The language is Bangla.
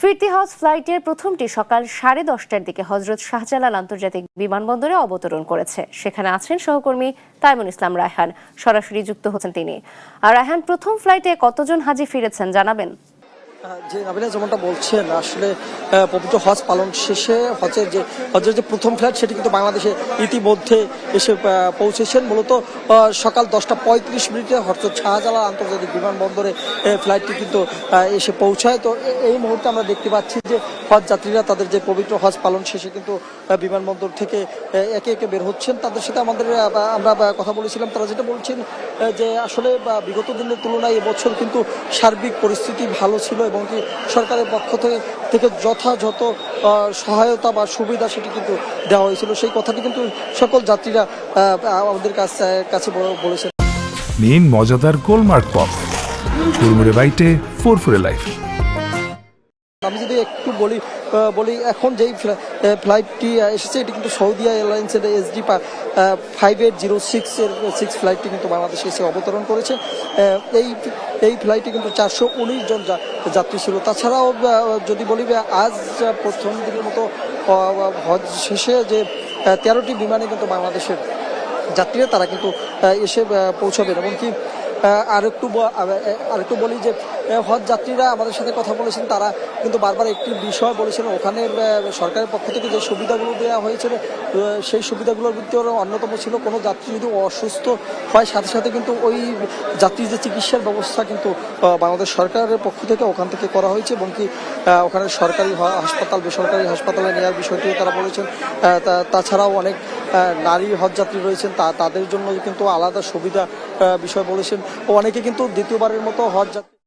ফিরতি হজ ফ্লাইটের প্রথমটি সকাল 10:30টার দিকে হজরত শাহজালাল আন্তর্জাতিক বিমানবন্দরে অবতরণ করেছে। সেখানে আছেন সহকর্মী তাইমুল ইসলাম রায়হান, সরাসরি যুক্ত হচ্ছেন তিনি। আর রায়হান, প্রথম ফ্লাইটে কতজন হাজি ফিরেছেন জানাবেন? যে নাবিলা যেমনটা বলছেন, আসলে পবিত্র হজ পালন শেষে হজের যে প্রথম ফ্লাইট সেটি কিন্তু বাংলাদেশে ইতিমধ্যে এসে পৌঁছেছেন। মূলত সকাল 10:35 হজরত শাহজালাল আন্তর্জাতিক বিমানবন্দরে ফ্লাইটটি কিন্তু এসে পৌঁছায়। তো এই মুহূর্তে আমরা দেখতে পাচ্ছি যে হজ যাত্রীরা তাদের যে পবিত্র হজ পালন শেষে কিন্তু বিমানবন্দর থেকে একে একে বের হচ্ছেন। তাদের সাথে আমরা কথা বলেছিলাম, তারা যেটা বলছেন যে আসলে বিগত দিনের তুলনায় এবছর কিন্তু সার্বিক পরিস্থিতি ভালো ছিল এবং কি সরকারের পক্ষ থেকে যথাযথ সহায়তা বা সুবিধা সেটি কিন্তু দেওয়া হয়েছিল। সেই কথাটি কিন্তু সকল যাত্রীরা আমাদের কাছে বলেছেন। নিন মজাদার গোলমার্ক পপ, কুড়মুড়ে বাইটে ফুরফুরে লাইফ। আমি যদি একটু বলি এখন যেই ফ্লাইটটি এসেছে এটি কিন্তু সৌদি এয়ারলাইন্সের SD 5806 ফ্লাইটটি কিন্তু বাংলাদেশে এসে অবতরণ করেছে। এই ফ্লাইটে কিন্তু 419 জন যাত্রী ছিল। তাছাড়াও যদি বলি আজ প্রথম দিনের মতো হজ শেষে যে 13টি বিমানে কিন্তু বাংলাদেশের যাত্রীরা তারা কিন্তু এসে পৌঁছাবেন। এমনকি আরেকটু বলি যে হজ যাত্রীরা আমাদের সাথে কথা বলেছেন, তারা কিন্তু বারবার একটি বিষয় বলেছেন, ওখানে সরকারের পক্ষ থেকে যে সুবিধাগুলো দেওয়া হয়েছিল সেই সুবিধাগুলোর ভিতরে অন্যতম ছিল কোনো যাত্রী যদি অসুস্থ হয় সাথে সাথে কিন্তু ওই যাত্রীর যে চিকিৎসার ব্যবস্থা কিন্তু বাংলাদেশ সরকারের পক্ষ থেকে ওখান থেকে করা হয়েছে এবং কি ওখানে সরকারি হাসপাতাল বেসরকারি হাসপাতালে নেওয়ার বিষয়টিও তারা বলেছেন। তাছাড়াও অনেক নারী হজযাত্রী রয়েছেন, তাদের জন্য কিন্তু আলাদা সুবিধা বিষয় বলেছেন। অনেকে কিন্তু দ্বিতীয়বারের মতো হজযাত্রী